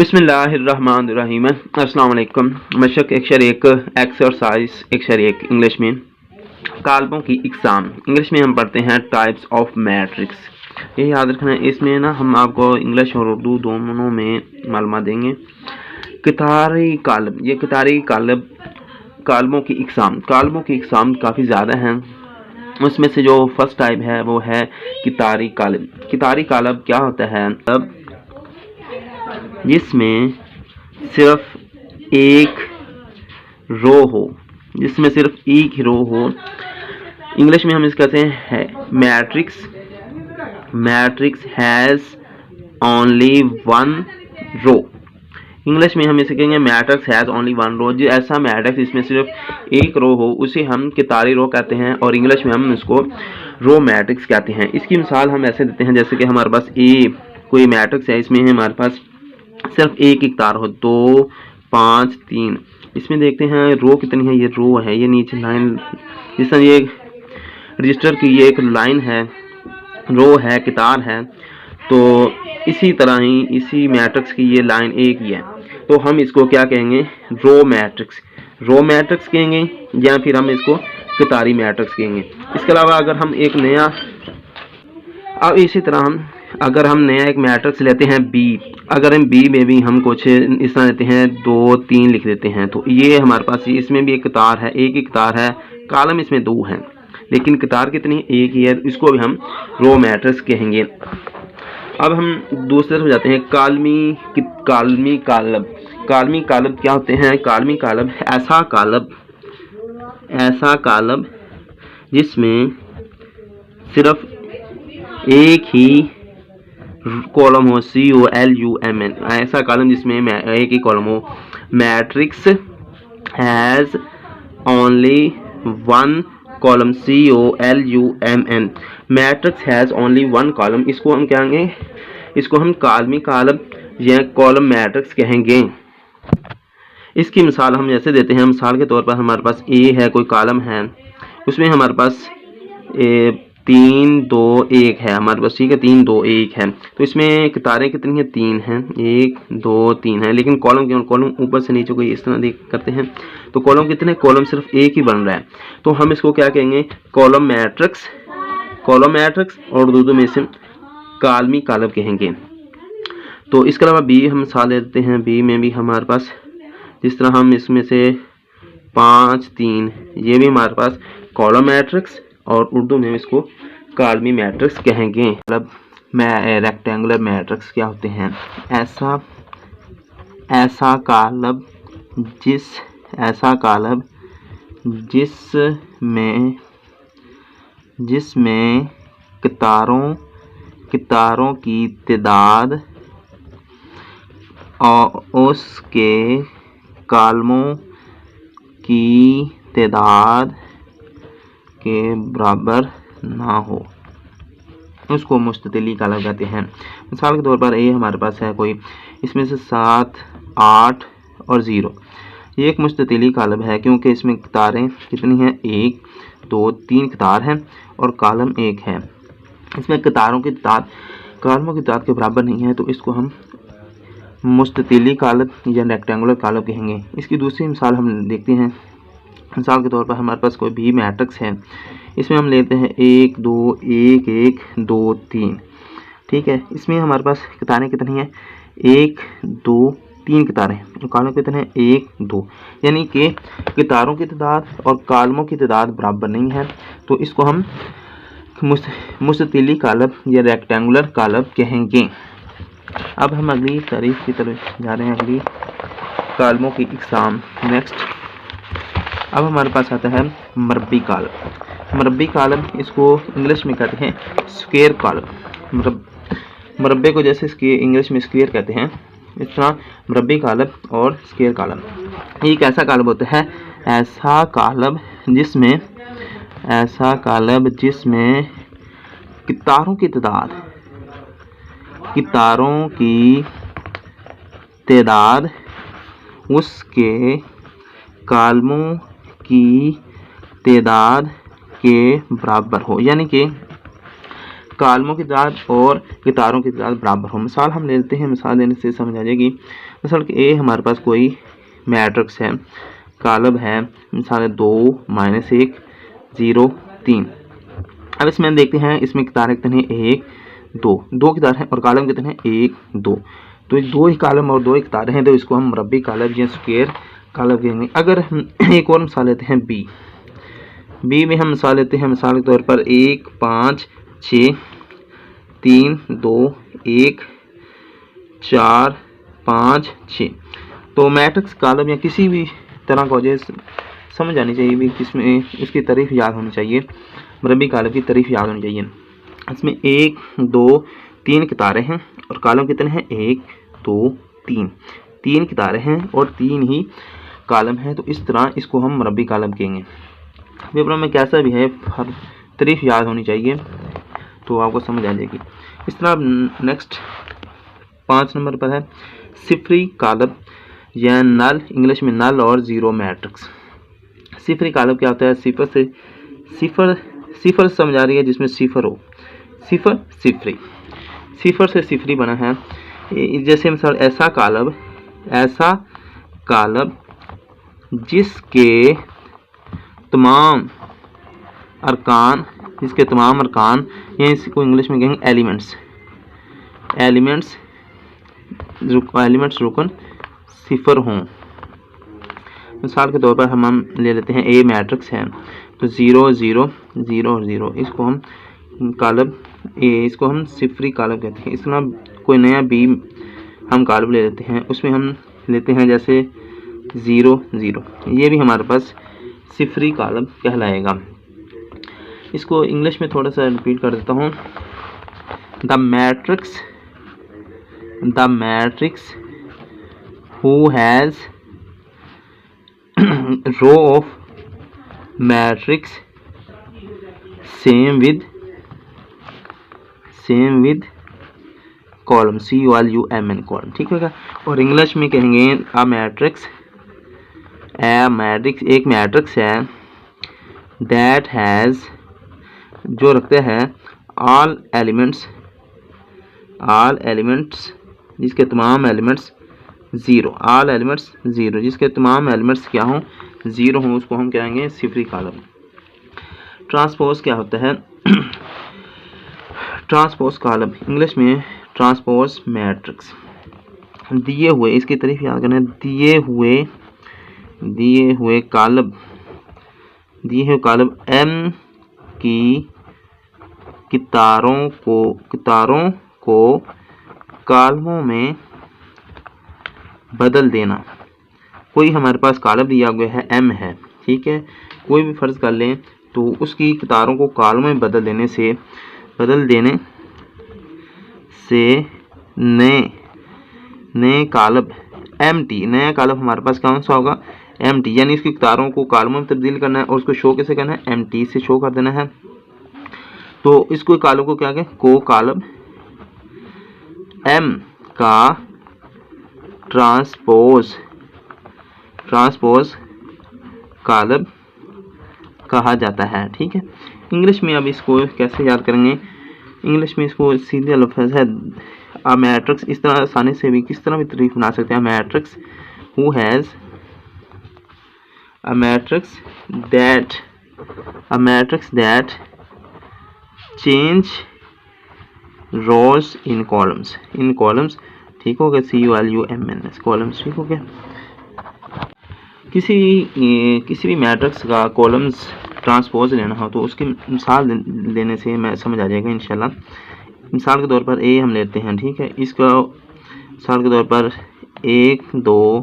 बिस्मिल्लाहिर्रहमानिर्रहीम। अस्सलाम वालेकुम। मशक अक्षर एक एक्सरसाइज अक्षर एक इंग्लिश में काल्पों की इकसाम। इंग्लिश में हम पढ़ते हैं टाइप्स ऑफ मैट्रिक्स। ये याद रखना है, इसमें ना हम आपको इंग्लिश और उर्दू दोनों में मालूमात देंगे। कितारी काल्ब, ये कितारी काल्ब काल्बों की इकसाम। काल्बों की इकसाम काफ़ी ज़्यादा हैं। उसमें से जो फर्स्ट टाइप है वो है कितारी काल्ब। कितारी काल्ब क्या होता है? अब जिसमें सिर्फ एक रो हो, जिसमें सिर्फ एक ही रो हो। इंग्लिश में हम इस कहते हैं matrix. Matrix has only one row. English में हम इसे कहेंगे matrix has only one row. जो ऐसा मैट्रिक्स इसमें सिर्फ एक रो हो उसे हम कितारी रो कहते हैं, और इंग्लिश में हम इसको रो मैट्रिक्स कहते हैं। इसकी मिसाल हम ऐसे देते हैं, जैसे कि हमारे पास कोई मैट्रिक्स है, इसमें हमारे पास सिर्फ एक तार हो, 2 5 3। इसमें देखते हैं रो कितनी है। ये रो है, ये नीचे लाइन, जिस तरह ये रजिस्टर की ये एक लाइन है, रो है, कितार है, तो इसी तरह ही इसी मैट्रिक्स की ये लाइन एक ही है, तो हम इसको क्या कहेंगे? Row matrix. रो मैट्रिक्स कहेंगे, या फिर हम इसको कितारी मैट्रिक्स कहेंगे। इसके अलावा अगर हम एक नया, अब इसी तरह अगर हम नया एक मैट्रिक्स लेते हैं बी, अगर हम बी में भी हम कुछ इस तरह लेते हैं 2 3 लिख देते हैं, तो ये हमारे पास इसमें भी एक तार है, एक ही तार है, कॉलम इसमें 2 हैं, लेकिन तार कितनी? एक ही है, इसको भी हम रो मैट्रिक्स कहेंगे। अब हम दूसरे तरफ जाते हैं, कालमी कालब। कालमी कालब क्या होते हैं? कालमी कालब ऐसा कालब जिसमें सिर्फ एक ही कॉलम हो, COLUMN, ऐसा कॉलम जिसमें एक ही कॉलम हो। Matrix has only one column, COLUMN। Matrix has only one column, इसको हम कहेंगे, इसको हम कालमी कालब या कॉलम मैट्रिक्स कहेंगे। इसकी मिसाल हम जैसे देते हैं, मिसाल के तौर पर हमारे पास A है, कोई कॉलम है, उसमें हमारे पास 3 2 1 है हमारे पास, ठीक है, 3 2 1 है, तो इसमें कितारें कितनी हैं? 3 हैं, 1 2 3 है, लेकिन कॉलम क्यों? कॉलम ऊपर से नीचे को इस तरह देख करते हैं, तो कॉलम कितने? कॉलम सिर्फ एक ही बन रहा है, तो हम इसको क्या कहेंगे? Column matrix. कॉलम मैट्रिक्स और उर्दू में से कालमी कालब कहेंगे। तो इसके अलावा बी हम मिसाल देते हैं, बी में भी हमारे पास जिस तरह हम इसमें से 5 3, ये भी हमारे पास कॉलम मैट्रिक्स, और उर्दू में इसको कालमी मैट्रिक्स कहेंगे। मतलब रेक्टेंगुलर मैट्रिक्स क्या होते हैं? ऐसा कालब जिसमें कितारों की तादाद और उसके कालमों की तादाद के बराबर ना हो, उसको मुस्ततिली कालब कहते हैं। मिसाल के तौर पर ये हमारे पास है कोई, इसमें से 7 8 और 0, ये एक मुस्ततिली कालब है, क्योंकि इसमें कितारें कितनी हैं? 1 2 3 कितार हैं और कॉलम 1 है। इसमें कितारों की तादाद कॉलमों की तादाद के बराबर नहीं है, तो इसको हम मुस्ततिली कालब या रेक्टेंगुलर कालब कहेंगे। इसकी दूसरी मिसाल हम देखते हैं। मिसाल के तौर पर हमारे पास कोई भी मैट्रिक्स है, इसमें हम लेते हैं 1 2 1 1 2 3, ठीक है। इसमें हमारे पास कितारें कितनी हैं? 1 2 3 कितारें, कॉलम कितने हैं? 1 2, यानी कि कितारों की तादाद और कॉलमों की तादाद बराबर नहीं है, तो इसको हम मुस्ततिली कालब या रेक्टेंगुलर कालब कहेंगे। अब हम अगली तारीफ की तरफ जा रहे हैं, अगली कालमों की इकसाम। नेक्स्ट अब हमारे पास आता है मरबी कालम। मरबी कालम, इसको इंग्लिश में कहते हैं स्क्वायर कालम। मरबे को जैसे इंग्लिश में स्क्वायर कहते हैं, इस तरह मरबी कालम और स्क्वायर कालम एक ऐसा कालम होता है, ऐसा कालम जिसमें कितारों की तादाद उसके कालमों की तादाद के बराबर हो, यानी कि कालमों की तादाद और कितारों की तादाद बराबर हो। मिसाल हम लेते हैं, मिसाल देने से समझ आ जाएगी। मिसाल कि ए हमारे पास कोई मैट्रिक्स है, कालम है, मिसाल 2 -1 0 3। अब इसमें हम देखते हैं इसमें कितारें कितने हैं, 1 2 कितार हैं और कालम कितने हैं, 1 2। तो ये 2 ही कालम और 2 ही कितारें हैं, तो इसको हम मुरब्बी कालम या स्क्वायर कालम कहेंगे। अगर हम एक और मिसाल लेते हैं बी में हम मिसाल लेते हैं, मिसाल के तौर पर 1 5 6 3 2 1 4 5 6। तो मैट्रिक्स कालम या किसी भी तरह का वजह समझ आनी चाहिए भी, किसमें उसकी तारीफ याद होनी चाहिए, मुरब्बी कालम की तारीफ याद होनी चाहिए। इसमें 1 2 3 कितारें हैं और कालम कितने हैं, 1 2 3। 3 कितारें हैं और 3 ही कालम हैं, तो इस तरह इसको हम मुरब्बी कालम कहेंगे। पेपर में कैसा भी है, हर तारीफ याद होनी चाहिए तो आपको समझ आ जाएगी। इस तरह नेक्स्ट 5 नंबर पर है सिफरी कालम या नल, इंग्लिश में नल और ज़ीरो मैट्रिक्स। सिफरी कालम क्या होता है, सिफर समझ आ रही है जिसमें सिफर हो, सिफर से सिफरी बना है। जैसे मिसाल ऐसा कालम जिसके तमाम अरकान या इसको इंग्लिश में कहेंगे एलिमेंट्स रुकन सिफर हों। मिसाल के तौर पर हम ले लेते हैं ए मैट्रिक्स है, तो 0 0 0 और 0, इसको हम कालम इसको हम सिफरी कालम कहते हैं। इस तरह कोई नया बी हम कालम ले लेते हैं, उसमें हम लेते हैं जैसे 0 0, ये भी हमारे पास सिफरी कालम कहलाएगा। इसको इंग्लिश में थोड़ा सा रिपीट कर देता हूँ। The matrix who has row of matrix same with column COLUMN column, ठीक है। और इंग्लिश में कहेंगे एक मैट्रिक्स है दैट हैज़, जो रखते हैं ऑल एलिमेंट्स जिसके तमाम एलिमेंट्स 0, जिसके तमाम एलिमेंट्स क्या हों, 0 हों, उसको हम कहेंगे सिफरी कालम। ट्रांसपोज क्या होता है, ट्रांसपोज कालम, इंग्लिश में ट्रांसपोज मैट्रिक्स। दिए हुए, इसकी तारीफ याद करना है, दिए हुए कालम M की कितारों को कालमों में बदल देना। कोई हमारे पास कालम दिया हुआ है M है, ठीक है, कोई भी फर्ज कर लें, तो उसकी कितारों को कालमों में बदल देने से नए कालम MT, नया कालम हमारे पास कौन सा होगा, MT, यानी इसकी कितारों को कालमों में तब्दील करना है और उसको शो कैसे करना है, MT से शो कर देना है। तो इसको कालम को क्या कहें, को कालम M का ट्रांसपोज कालम कहा जाता है, ठीक है। इंग्लिश में अब इसको कैसे याद करेंगे, इंग्लिश में इसको सीधे लफ्ज़ है अ मैट्रिक्स, इस तरह आसानी से भी किस तरह भी तारीफ बना सकते हैं। Matrix who has a matrix that change rows in columns, ठीक हो गया, COLUMNS कॉलम्स, ठीक हो गया। किसी भी मैट्रिक्स का कॉलम्स ट्रांसपोज लेना हो तो उसकी मिसाल लेने से मैं समझ आ जाएगा इंशाल्लाह। मिसाल के तौर पर ए हम लेते हैं, ठीक है, इसका मिसाल के तौर पर 1 2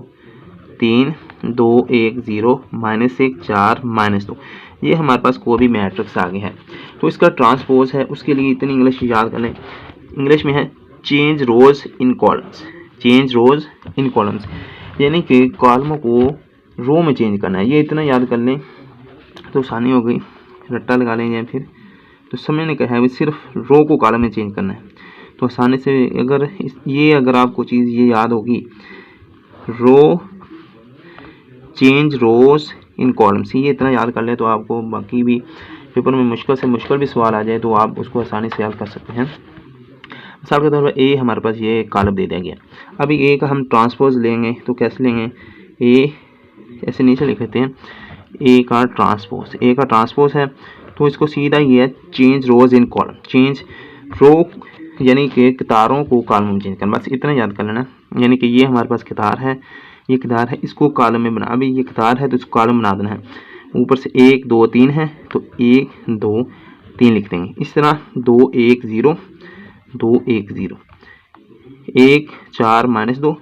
3 2 1 0 -1 4 -2, ये हमारे पास कोई भी मैट्रिक्स आगे है, तो इसका ट्रांसपोज है। उसके लिए इतनी इंग्लिश याद कर लें, इंग्लिश में है चेंज रोज इन कॉलम्स, यानी कि कॉलमों को रो में चेंज करना है। ये इतना याद कर लें तो आसानी हो गई, रट्टा लगा लेंगे फिर तो समझने का है, सिर्फ रो को कॉलम में चेंज करना है, तो आसानी से अगर आपको चीज़ ये याद होगी, चेंज रोज इन कॉलम्स, ये इतना याद कर ले तो आपको बाकी भी पेपर में मुश्किल से मुश्किल भी सवाल आ जाए तो आप उसको आसानी से हल कर सकते हैं। मिसाल के तौर पर ए हमारे पास ये कॉलम दे दिया गया। अभी ए का हम ट्रांसपोज लेंगे तो कैसे लेंगे, ए ऐसे नीचे लिख लेते हैं, ए का ट्रांसपोज है तो इसको सीधा ये है change rows in column, change row यानी कि कतारों को कॉलम में चेंज करना, बस इतना याद कर लेना। यानी कि ये हमारे पास कतार है, ये कतार है, इसको कॉलम में बना, अभी ये कतार है तो इसको कॉलम बना देना है। ऊपर से 1 2 3 है तो 1 2 3 लिख देंगे। इस तरह 2 1 0 2 1 0 1 4 -2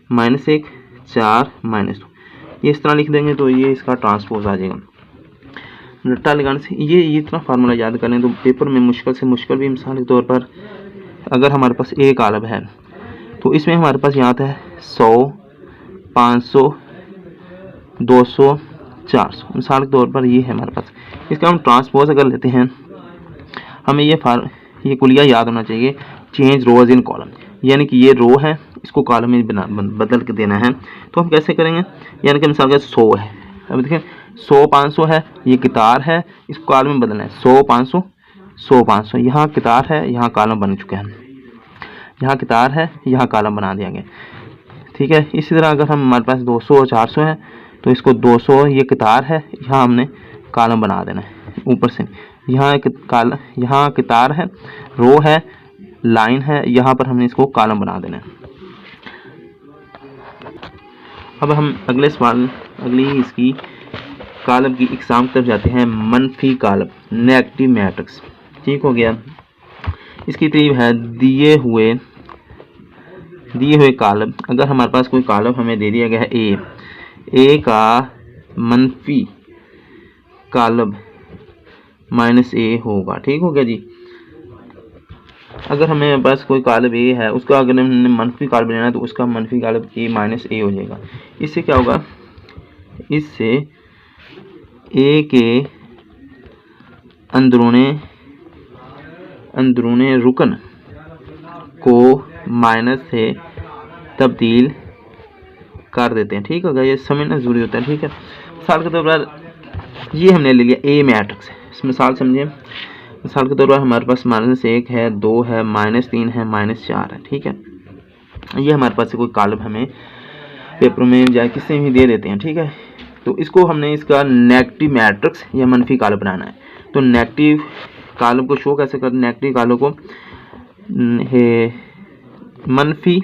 -1 4 -2, ये इस तरह लिख देंगे तो ये इसका ट्रांसपोज आ जाएगा। रट्टा लगाने से ये इतना फार्मूला याद करें तो पेपर में मुश्किल से मुश्किल भी, मिसाल के तौर पर अगर हमारे पास एक कॉलम है तो इसमें हमारे पास यहाँ आता है 100 500 200 400, मिसाल के तौर पर ये है हमारे पास। इसका हम ट्रांसपोज अगर लेते हैं, हमें ये कुलिया याद होना चाहिए, चेंज रोज इन कॉलम, यानी कि ये रो है इसको कॉलम में बदल के देना है। तो हम कैसे करेंगे, यानी कि मिसाल का 100 है, अब देखिए 100 500 है, ये कतार है, इसको कॉलम में बदलना है 100 500 100 500, यहाँ कतार है यहाँ कॉलम बन चुके हैं, यहाँ कतार है यहाँ कॉलम बना दिया गया, ठीक है। इसी तरह अगर हम हमारे पास 200 और 400 है तो इसको 200 ये कतार है, यहाँ हमने कॉलम बना देना है ऊपर से, यहाँ यहाँ कतार है, रो है, लाइन है, यहाँ पर हमने इसको कॉलम बना देना है। अब हम अगले सवाल अगली इसकी कॉलम की इकसाम तरफ जाते हैं। मनफी कॉलम, नेगेटिव मैट्रिक्स, ठीक हो गया। इसकी तरतीब है दिए हुए कॉलम, अगर हमारे पास कोई कॉलम हमें दे दिया गया है ए का मनफी कॉलम -a होगा, ठीक हो गया जी। अगर हमें पास कोई कॉलम ए है उसका अगर हमने मनफी कॉलम लेना है तो उसका मनफी कॉलम a हो जाएगा। इससे क्या होगा, इससे ए के अंदरूने रुकन को माइनस से तब्दील कर देते हैं, ठीक होगा। ये समझना जरूरी होता है, ठीक है। मिसाल के तौर पर ये हमने ले लिया ए मैट्रिक्स, इस मिसाल समझिए। मिसाल के तौर पर हमारे पास -1 है, 2 है, -3 है, -4 है, ठीक है। ये हमारे पास से कोई कॉलम हमें पेपर में या किसी में दे देते हैं, ठीक है। तो इसको हमने इसका नेगेटिव मैट्रिक्स या मनफी कॉलम बनाना है। तो नेगेटिव कॉलम को शो कैसे करते हैं, नेगेटिव कॉलम को मनफी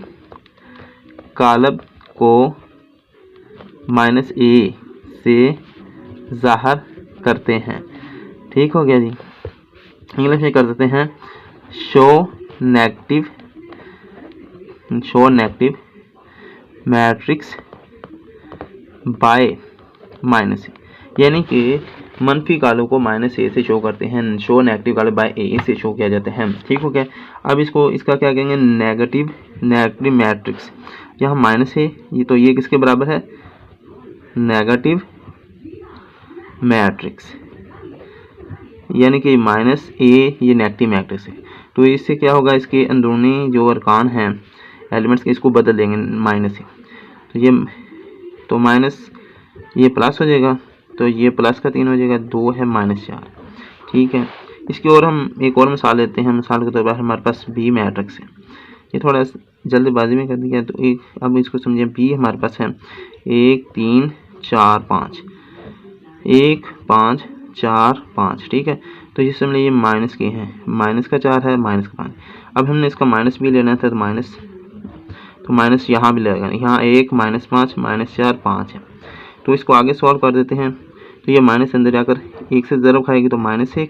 कॉलम को -a से ज़ाहिर करते हैं, ठीक हो गया जी। इंग्लिश में कर देते हैं show negative matrix bye -a, यानी कि मनफी कॉलम को -a से शो करते हैं, show negative column by a से शो किया जाता है, ठीक हो गया। अब इसका क्या कहेंगे, नेगेटिव मैट्रिक्स, यहाँ माइनस है ये, तो ये किसके बराबर है, नेगेटिव मैट्रिक्स, यानी कि -a ये नेगेटिव मैट्रिक्स है। तो इससे क्या होगा, इसके अंदरूनी जो अरकान हैं एलिमेंट्स के, इसको बदल देंगे माइनस से, तो माइनस ये प्लस हो जाएगा, तो ये प्लस का 3 हो जाएगा, 2 है -4, ठीक है। इसकी और हम एक और मिसाल लेते हैं। मिसाल के तौर पर हमारे पास बी मैट्रिक्स है, ये थोड़ा जल्दबाजी में कर दिया तो अब इसको समझिए। बी हमारे पास है 1 3 4 5, 1 5 4 5, ठीक है। तो जिस समझ ये माइनस के हैं, माइनस का 4 है, माइनस का 5। अब हमने इसका माइनस भी लेना था तो माइनस यहाँ भी लगेगा, यहाँ 1 -5 -4 5 है। तो इसको आगे सॉल्व कर देते हैं। तो ये माइनस अंदर जाकर 1 से ज़रब खाएगी तो -1,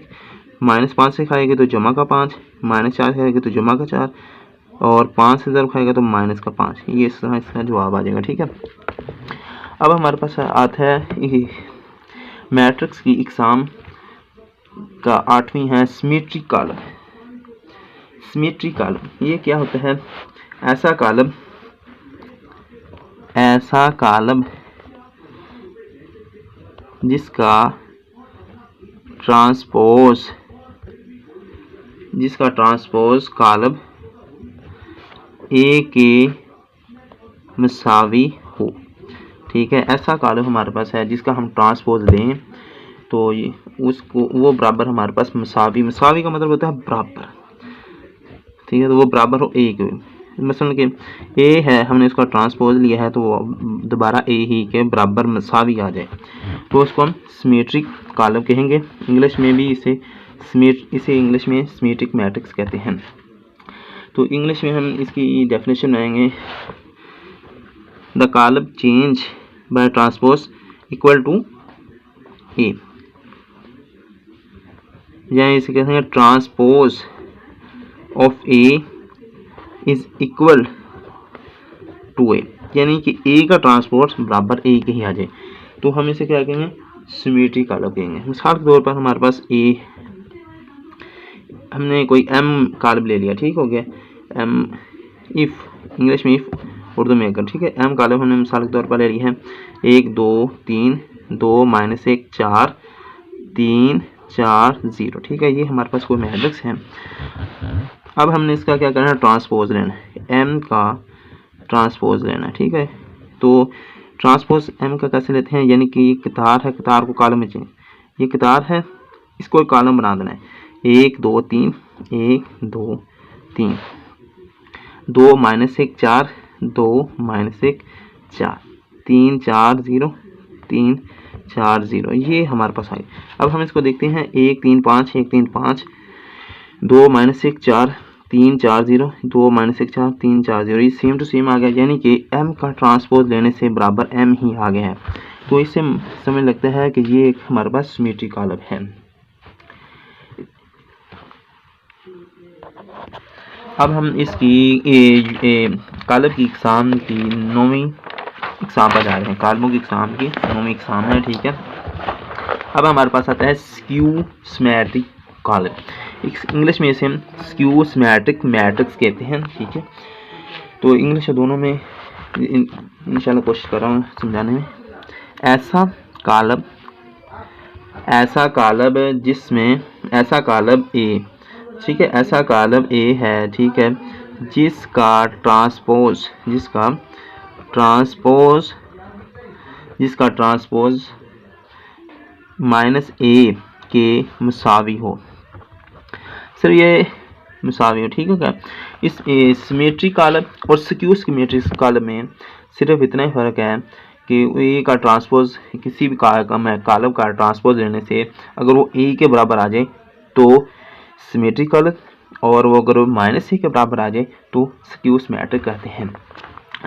-5 से खाएगी तो जमा का 5, -4 से खाएगी तो जमा का 4, और 5 से ज़रब खाएगा तो माइनस का 5। ये इस तरह इसका जवाब आ जाएगा, ठीक है। अब हमारे पास आता है मैट्रिक्स की इकसाम का 8वीं है सिमेट्रिक कॉलम। सिमेट्रिक कॉलम ये क्या होता है, ऐसा कॉलम जिसका ट्रांसपोज कॉलम ए के मसावी हो, ठीक है। ऐसा कॉलम हमारे पास है जिसका हम ट्रांसपोज लें तो ये उसको वो बराबर हमारे पास मसावी, मसावी का मतलब होता है बराबर, ठीक है। तो वो बराबर हो ए के, मसलन कि ए है, हमने इसका ट्रांसपोज लिया है तो वो दोबारा ए ही के बराबर मसावी आ जाए, तो उसको हम सिमेट्रिक कॉलम कहेंगे। इंग्लिश में भी इसे इंग्लिश में सिमेट्रिक मैट्रिक्स कहते हैं। तो इंग्लिश में हम इसकी डेफिनेशन बनाएंगे, the column change by transpose equal to A, या इसे कहते हैं transpose of A is equal to A, यानी कि ए का ट्रांसपोज बराबर ए के ही आ जाए, तो हम इसे क्या कहेंगे, सिमेट्रिक कॉलम कहेंगे। मिसाल के तौर पर हमारे पास ए, हमने कोई एम कॉलम ले लिया, ठीक हो गया, एम इफ, इंग्लिश में इफ, उर्दू में अगर, ठीक है। एम कॉलम हमने मिसाल के तौर पर ले ली है 1 2 3 2 -1 4 3 4 0, ठीक है। ये हमारे पास कोई मैट्रिक्स है। अब हमने इसका क्या करना है, ट्रांसपोज लेना है, एम का ट्रांसपोज लेना है, ठीक है। तो ट्रांसपोज एम का कैसे लेते हैं, यानी कि कतार है, कतार को कॉलम में चाहिए, ये कतार है, इसको एक कॉलम बना देना है, 1 2 3 1 2 3 2 -1 4 2 -1 4 3 4 0 3 4 0, ये हमारे पास आई। अब हम इसको देखते हैं, 1 3 5 1 3 5 2 -1 4 3 4 0 2 -1 4 3 4 0, ये सेम टू सेम आ गया, यानी कि m का ट्रांसपोज लेने से बराबर m ही आ गया है। तो इससे समझ लगता है कि ये एक हमारे पास सिमेट्रिक कॉलम है। अब हम इसकी कॉलम की इकसाम की 9वीं इकसाम पर जा रहे हैं, कॉलमों की इकसाम की 9वीं इकसाम है, ठीक है। अब हमारे पास आता है स्क्यू सिमेट्रिक कॉलम, इंग्लिश में इसे हम स्क्यू सिमेट्रिक मैट्रिक्स कहते हैं, ठीक है। तो इंग्लिश दोनों में इंशाल्लाह कोशिश कर रहा हूँ समझाने में। ऐसा कॉलम जिसमें ऐसा कॉलम ए, ठीक है, ऐसा कॉलम ए है, ठीक है, जिसका ट्रांसपोज -a के मुसावी हो, सर ये मुसावी हो, ठीक है क्या। इस सिमेट्रिक कॉलम और स्क्यू सिमेट्रिक कॉलम में सिर्फ इतना ही फ़र्क है कि ए का ट्रांसपोज, किसी भी कॉलम का ट्रांसपोज लेने से अगर वो ए के बराबर आ जाए तो सिमेट्रिक कॉलम, और वो अगर -a के बराबर आ जाए तो स्क्यू सिमेट्रिक कहते हैं।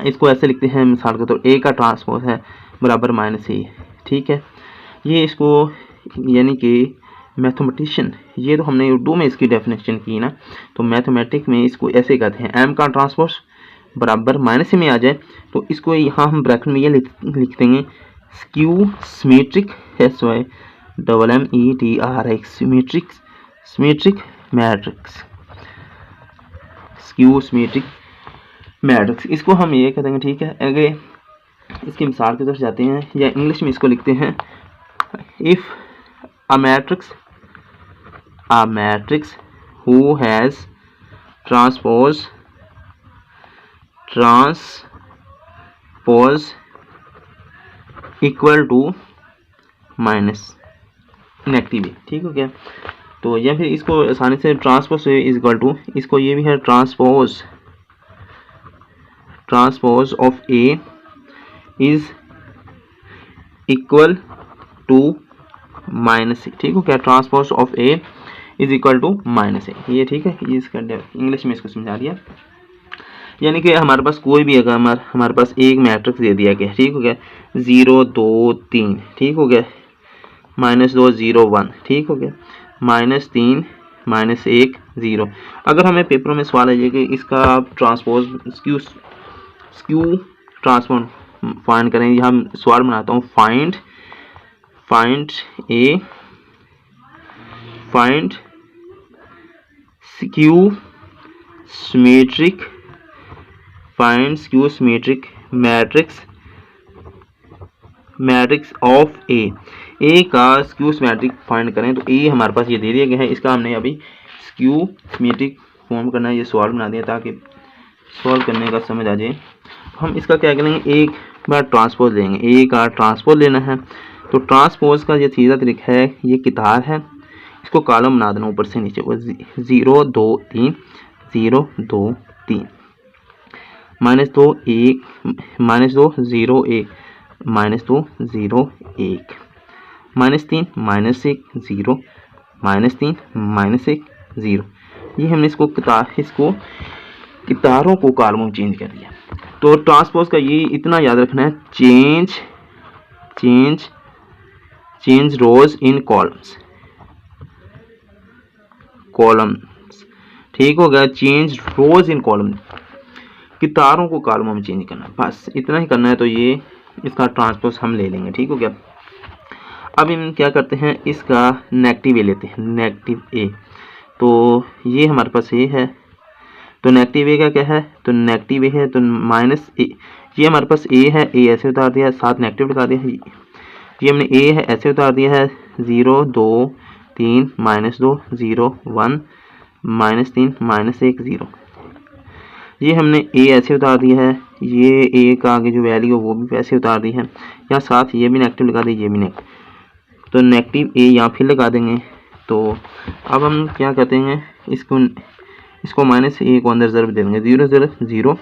इसको ऐसे लिखते हैं, मिसाल के तौर ए का ट्रांसपोज है बराबर -a, ठीक है। ये इसको यानी कि मैथमेटिशियन, ये तो हमने उर्दू में इसकी डेफिनेशन की ना, तो मैथमेटिक में इसको ऐसे कहते हैं, एम का ट्रांसपोज बराबर -a में आ जाए तो इसको यहाँ हम ब्रैकेट में ये लिख देंगे skew symmetric, SYMMETRIC, symmetric matrix, skew symmetric matrix, इसको हम ये कह देंगे, ठीक है। अगर इसकी मिसाल की तरफ जाते हैं, या इंग्लिश में इसको लिखते हैं, if a matrix who has transpose equal to minus inactive, ठीक हो गया। तो या फिर इसको आसानी से ट्रांसपोज इज इक्वल टू, इसको ये भी है transpose of A is equal to -a, ठीक हो क्या। Transpose of A is equal to -a, ये ठीक है। ये इसका इंग्लिश में इसको समझा दिया, यानी कि हमारे पास कोई भी अगर हमारे पास एक मैट्रिक्स दे दिया गया, ठीक हो गया, 0 2 3, ठीक हो गया, -2 0 1, ठीक हो गया, -3 -1 0। अगर हमें पेपरों में सवाल है कि इसका ट्रांसपोज स्क्यू ट्रांसपोज फाइंड करें, यहाँ सवाल बनाता हूँ, find skew symmetric matrix of A का स्क्यू सिमेट्रिक फाइंड करें, तो ए हमारे पास ये दे दिया गया है, इसका हमने अभी स्क्यू सिमेट्रिक फॉर्म करना है, ये सवाल बना दिया ताकि सॉल्व करने का समझ आ जाए। हम इसका क्या करेंगे, एक बार ट्रांसपोज लेंगे, ए का ट्रांसपोज लेना है, तो ट्रांसपोज का ये सीधा तरीका है, ये कितार है, इसको कॉलम बना देना ऊपर से नीचे, 0 2 3 0 2 3 -2 1 -2 0 1 -2 0 1 -3 -1 0 -3 -1 0। ये हमने इसको कितारों को कॉलमों में चेंज कर दिया। तो ट्रांसपोज का ये इतना याद रखना है, चेंज रोज इन कॉलम्स, ठीक हो गया। चेंज रोज इन कॉलम, कितारों को कॉलमों में चेंज करना, बस इतना ही करना है। तो ये इसका ट्रांसपोज हम ले लेंगे, ठीक हो गया। अब हम क्या करते हैं, इसका नेगेटिव ए लेते हैं, नेगेटिव ए। तो ये हमारे पास ए है, तो नेगेटिव ए का क्या है, तो नेगेटिव ए है, तो माइनस ए, ये हमारे पास ए है, ए ऐसे उतार दिया, साथ नेगेटिव लगा दिया, ये हमने ए है ऐसे उतार दिया है, 0 2 3 -2 0 1 -3 -1 0। ये हमने ए ऐसे उतार दिया है, ये ए का आगे जो वैल्यू है वो भी ऐसे उतार दी है, यहाँ साथ ये भी नेगेटिव लगा दी, ये भी नेगेटिव, तो नेगेटिव ए यहाँ फिर लगा देंगे। तो अब हम क्या करते हैं, इसको माइनस ए को अंदर ज़रूर दे देंगे, 0 0 0,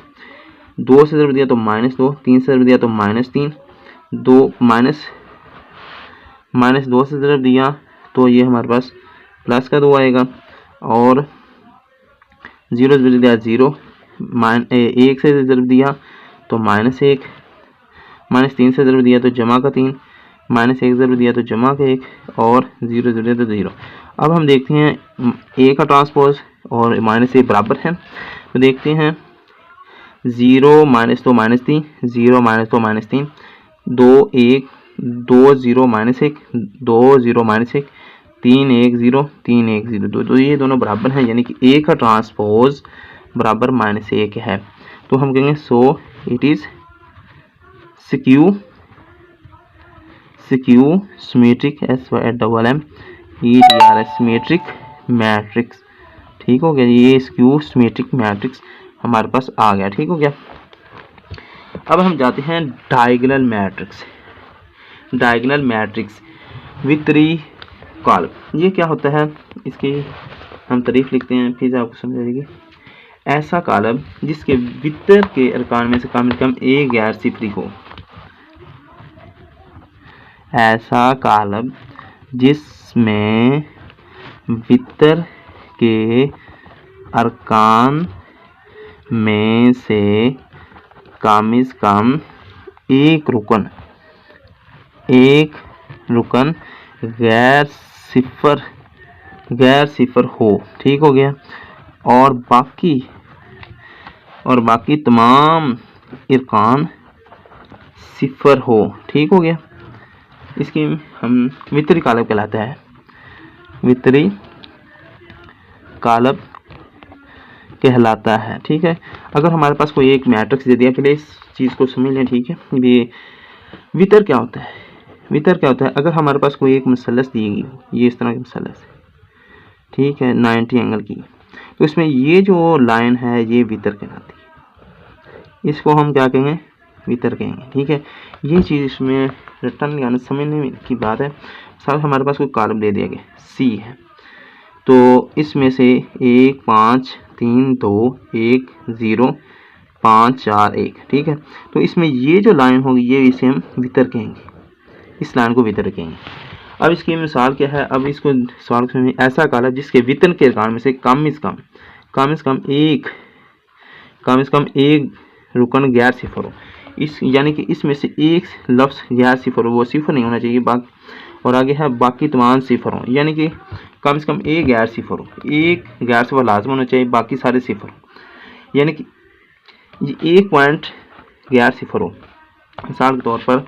2 से ज़रूर दिया तो -2, 3 से ज़रूर दिया तो -3, 2 -2 से ज़रूर दिया तो ये हमारे पास प्लस का 2 आएगा, और 0 से ज़रूर दिया 0, 1 से ज़रूर दिया तो -1, -3 से ज़रूर दिया तो जमा का 3, -1 ज़रूर दिया तो जमा का 1, और 0 ज़रूर दिया तो 0। अब हम देखते हैं ए का ट्रांसपोज और -a बराबर है, तो देखते हैं 0 -2 -3, 0 -2 -3, 2 1 2 0 -1, 2 0 -1, 3 1 0 3 1 0, तो ये दोनों बराबर हैं, यानी कि ए का ट्रांसपोज बराबर -a के है। तो हम कहेंगे so it is skew symmetric, symmetric matrix, ठीक हो गया। ये स्क्यू सिमेट्रिक मैट्रिक्स हमारे पास आ गया, ठीक हो गया। अब हम जाते हैं डायगोनल मैट्रिक्स विद 3 कॉलम। ये क्या होता है, इसकी हम तारीफ लिखते हैं, फिर आपको समझ आएगी। ऐसा कॉलम जिसके वितर के अरकान में से कम एक गैर सिफरी हो, ऐसा कॉलम जिसमें वितर के अरकान में से कम एक रुकन गैर सिफर हो, ठीक हो गया, और बाकी तमाम अरकान सिफर हो, ठीक हो गया। इसकी हम वितरी कॉलम कहलाता है, वितरी कॉलम कहलाता है, ठीक है। अगर हमारे पास कोई एक मैट्रिक्स दे दिया, पहले इस चीज़ को समझ लें, ठीक है। ये वितर क्या होता है, अगर हमारे पास कोई एक मसलस दी गई, ये इस तरह की मसलस है, ठीक है, 90 एंगल की, तो इसमें ये जो लाइन है ये वितर कहलाती है, इसको हम क्या कहेंगे, वितर कहेंगे, ठीक है। ये चीज़ इसमें रटन लगाना समझने की बात है। साथ हमारे पास कोई कॉलम दे दिया गया सी है, तो इसमें से 1 5 3 2 1 0 5 4 1, ठीक है। तो इसमें ये जो लाइन होगी ये इसे हम वितर कहेंगे, इस लाइन को वितर कहेंगे। अब इसकी मिसाल क्या है, अब इसको सवाल समझिए। ऐसा कॉलम जिसके वितर के अरकान में से कम से कम एक रुकन गैर सिफर हो, इस यानी कि इसमें से एक लफ्ज़ गैर सिफर हो, वो सिफर नहीं होना चाहिए, और आगे है बाकी तमाम सिफर हो, यानी कि कम से कम एक गैर सिफर हो, एक गैर सिफर लाजम होना चाहिए, बाकी सारे सिफर हो, यानी कि ये एक पॉइंट गैर सिफर हो। मिसाल के तौर पर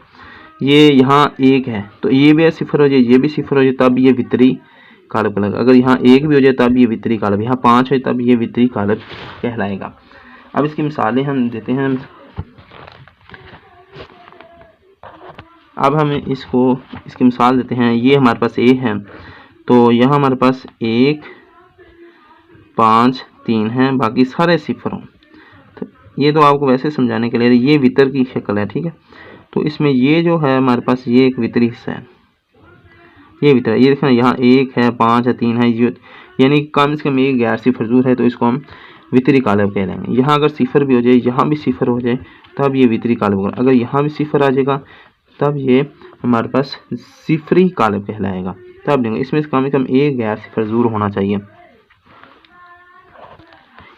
ये यहाँ एक है, तो ये भी सिफर हो जाए, ये भी सिफर हो जाए, तब ये वितरी कॉलम कहलाएगा। अगर यहाँ एक भी हो जाए तब ये वितरी कॉलम, यहाँ 5 है तब ये वितरी कॉलम कहलाएगा। अब इसकी मिसालें हम देते हैं। अब हम इसकी मिसाल देते हैं। ये हमारे पास ए है, तो यहाँ हमारे पास 1 5 3 है, बाकी सारे सिफर हों। तो ये तो आपको वैसे समझाने के लिए, ये वितर की शक्ल है, ठीक है। तो इसमें ये जो है हमारे पास ये एक वितरी हिस्सा है, ये वितर है। ये देखना यहाँ 1 है, 5 है, 3 है, यानी कम से कम एक गैर सिफरजूर है, तो इसको हम वितरी कालब कह लेंगे। यहाँ अगर सिफर भी हो जाए, यहाँ भी सिफर हो जाए, तब ये वितरी कालब होगा। अगर यहाँ भी सिफर आ जाएगा तब ये हमारे पास सिफरी कालब कहलाएगा, तब लेंगे। इसमें कम से कम एक गैर सिफरजूर होना चाहिए।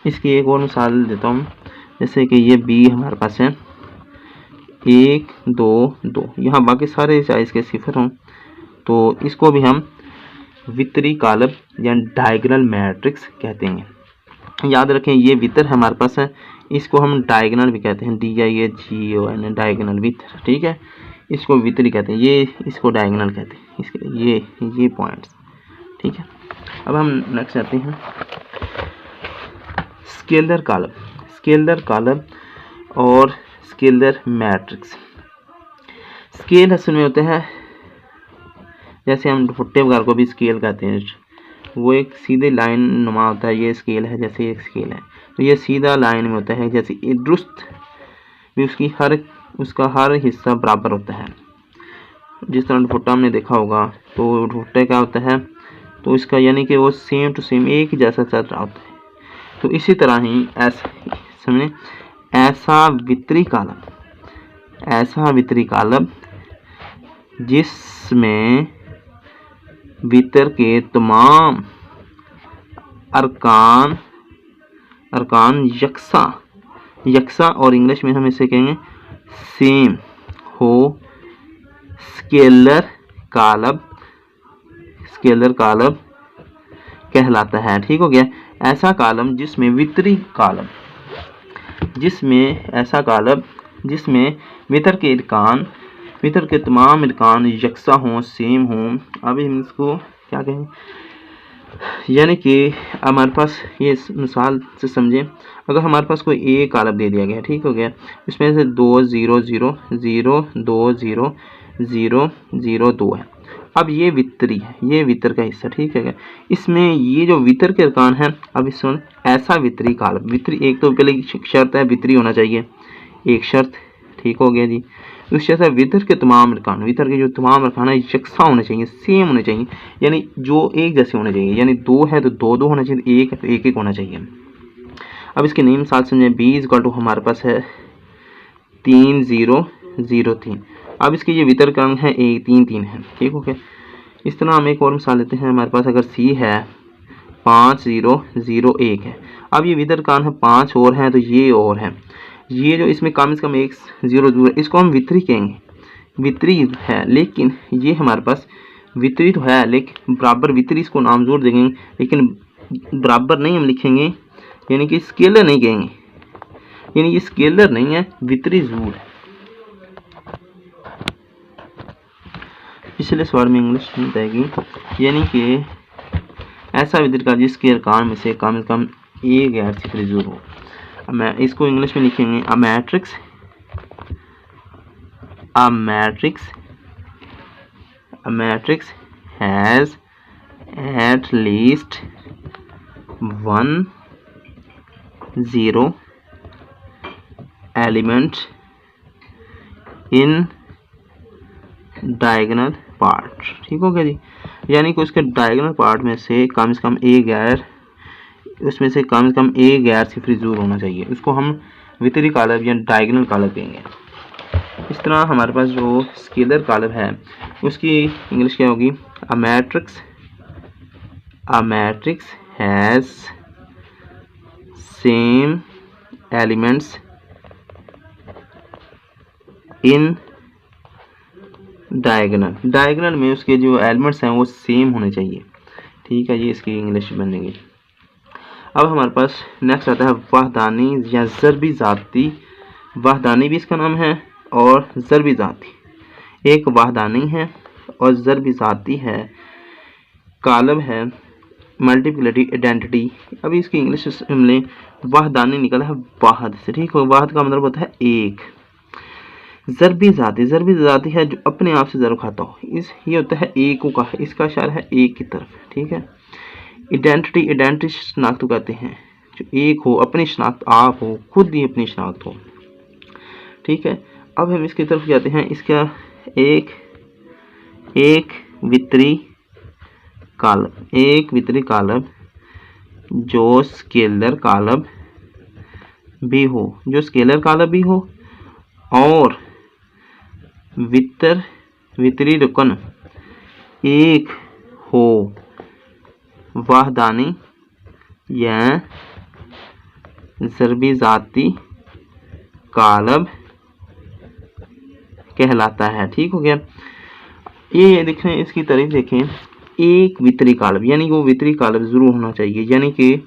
इसकी एक और मिसाल देता हूँ, जैसे कि ये बी हमारे पास है 1 2 2, यहाँ बाकी सारे साइज के सिफर हों, तो इसको भी हम वितरी कालब या डायगोनल मैट्रिक्स कहते हैं। याद रखें ये वितर हमारे पास है, इसको हम डायगोनल भी कहते हैं, DIAGON, डायगोनल वितर, ठीक है। इसको वितरी कहते हैं, ये इसको डायगोनल कहते हैं, इसके ये पॉइंट्स, ठीक है। अब हम नेक्स्ट आते हैं स्केलर कालब, स्केलर कालब और स्केलर मैट्रिक्स। स्केल असल में होते हैं, जैसे हम भुट्टे वगैरह को भी स्केल कहते हैं, वो एक सीधे लाइन नुमा होता है, ये स्केल है, जैसे एक स्केल है तो ये सीधा लाइन में होता है, जैसे दुरुस्त भी उसका हर हिस्सा बराबर होता है। जिस तरह भुट्टा हमने देखा होगा, तो भुट्टे क्या होता है, तो इसका यानी कि वो सेम टू सेम एक ही जैसा चल रहा होता है। तो इसी तरह ही ऐसा वितरी कालब जिसमें वितर के तमाम अरकान यकसा और इंग्लिश में हम इसे कहेंगे सेम हो, स्केलर कालब कहलाता है, ठीक हो गया। ऐसा कालम जिसमें वितरी कालब, जिसमें वितर के तमाम इरकान यकसा हों, सेम हों। अभी हम इसको क्या कहें, यानी कि हमारे पास ये मिसाल से समझें, अगर हमारे पास कोई एक कालब दे दिया गया, ठीक हो गया, इसमें से 2 0 0 0 2 0 0 0 2 है। अब ये वितरी है, ये वितर का हिस्सा, ठीक है। इसमें ये जो वितर के अरकान हैं, अब इसमें ऐसा वितरी कालब, वितरी एक तो पहले शर्त है वितरी होना चाहिए, एक शर्त, ठीक हो गया जी। उस जैसा वितर के तमाम अरकान, वितर के जो तमाम अरकान है यकसा होने चाहिए, सेम होने चाहिए, यानी जो एक जैसे होने चाहिए, यानी 2 है तो 2 2 होना चाहिए, 1 है तो 1 1 होना चाहिए। अब इसकी नई मिसाल समझें, B = हमारे पास है 3 0 0 3। अब इसके ये वितर का अंक है 1 3 3 है, ठीक हो गया। इस तरह हम एक और मिसाल लेते हैं, हमारे पास अगर C है 5 0 0 1 है। अब ये वितर का अंक है 5 और है, तो ये और है, ये जो इसमें कम से कम 1 0 दूर है, इसको हम वितरी कहेंगे, वितरी है। लेकिन ये हमारे पास वितरी तो है, लेकिन बराबर वितरी इसको नामजोर देंगे, लेकिन बराबर नहीं हम लिखेंगे, यानी कि स्केलर नहीं कहेंगे, यानी ये स्केलर नहीं है, वितरी जरूर है। पिछले सवाल में इंग्लिश बताएगी, यानी कि ऐसा वितर का जिसके अरकान में से कम एक गैर सिफरी जरूर हो। मैं इसको इंग्लिश में लिखेंगे, a matrix has at least one 0 element in diagonal part, ठीक हो गया जी। यानी कि उसके डायगोनल पार्ट में से कम एक गैर, उसमें से कम एक गैर सिफरी जरूर होना चाहिए, उसको हम वितरी कालब या डायगोनल कालब कहेंगे। इस तरह हमारे पास जो स्केलर कालब है उसकी इंग्लिश क्या होगी, a matrix has same elements in diagonal में उसके जो एलिमेंट्स हैं वो सेम होने चाहिए, ठीक है। ये इसकी इंग्लिश बनेगी। अब हमारे पास नेक्स्ट आता है वहदानी या ज़रबी ज़ाती। वहदानी भी इसका नाम है और ज़रबी ज़ाती, एक वहदानी है और ज़रबी ज़ाती है, कालब है मल्टीप्लिसिटी आइडेंटिटी। अभी इसकी इंग्लिश में वहदानी निकला है वाहद से, ठीक है। वाहद का मतलब होता है एक। ज़रबी ज़ाती है जो अपने आप से ज़रब खाता हो, ये होता है एक का, इसका इशारा है एक की तरफ, ठीक है। आइडेंटिटी शनाख्त कहते हैं, जो एक हो, अपनी शनाख्त आप हो, खुद ही अपनी शनाख्त हो, ठीक है। अब हम इसकी तरफ जाते हैं। इसका एक वितरी कालब जो स्केलर कालब भी हो और वितरी रुकन एक हो, वह दानी या ज़रबी ज़ाती कालब कहलाता है। ठीक हो गया। ये देखें, इसकी तारीफ देखें, एक वितरी कालब यानी कि वो वितरी कालब जरूर होना चाहिए, यानी कि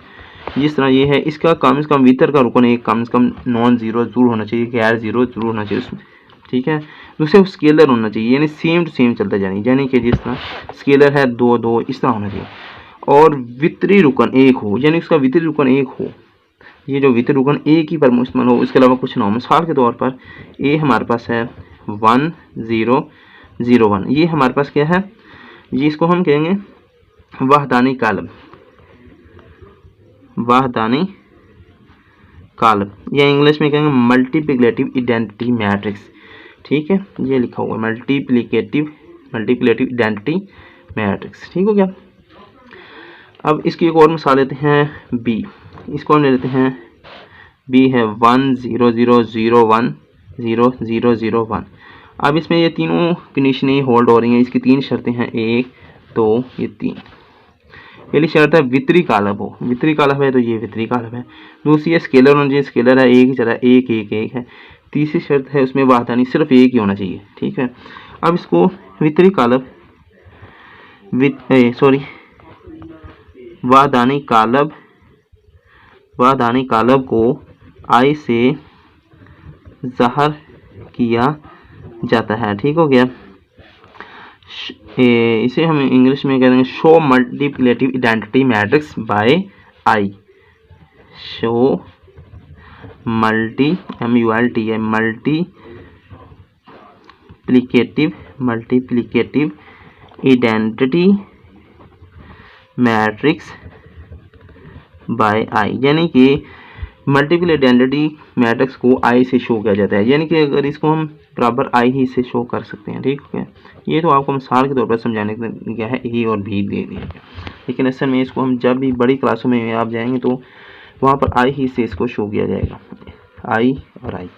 जिस तरह ये है, इसका कम से कम वितर का रुकन एक कम से कम नॉन जीरो जरूर होना चाहिए, गैर जीरो जरूर होना चाहिए उसमें। ठीक है। दूसरे स्केलर होना चाहिए, यानी सेम टू सेम चलता जाए, यानी कि जिस तरह स्केलर है 2 2 इस तरह होना चाहिए। और वितरी रुकन एक हो, यानी उसका वितरी रुकन एक हो। ये जो वितरी रुकन एक ही पर मुश्तमिल हो, उसके अलावा कुछ ना हो। मिसाल के तौर पर ये हमारे पास है 1 0 0 1, ये हमारे पास क्या है, ये इसको हम कहेंगे वहदानी कालब या इंग्लिश में कहेंगे मल्टीप्लिकेटिव आइडेंटिटी मैट्रिक्स। ठीक है, ये लिखा हुआ मल्टीप्लिकेटिव आइडेंटिटी मैट्रिक्स। ठीक हो गया। अब इसकी एक और मिसाल लेते हैं बी। इसको हम ले लेते हैं, बी है 1 0 0 0 1 0 0 0 1। अब इसमें ये तीनों कंडीशनें होल्ड हो रही हैं। इसकी 3 शर्तें हैं, 1 2 ये 3। पहली शर्त है वितरी कालब हो, वितरी कालब है तो ये वितरी कालब है। दूसरी है स्केलर होना चाहिए, स्केलर है एक ही चला, 1 1 1 है। तीसरी शर्त है उसमें वाहदानी सिर्फ एक ही होना चाहिए। ठीक है। अब इसको वितरी कालब वाहदानी कालब को आई से ज़ाहिर किया जाता है। ठीक हो गया। इसे हम इंग्लिश में कह देंगे show multiplicative identity matrix by I. Show multiplicative identity matrix by I, यानी कि मल्टीपल आइडेंटिटी मैट्रिक्स को आई से शो किया जाता है, यानी कि अगर इसको हम बराबर आई ही से शो कर सकते हैं। ठीक है। ये तो आपको मिसाल के तौर पर समझाने के लिए क्या है, ए और बी दे दिया गया, लेकिन असल में इसको हम जब भी बड़ी क्लासों में आप जाएंगे तो वहाँ पर आई ही से इसको शो किया जाएगा, आई और आई।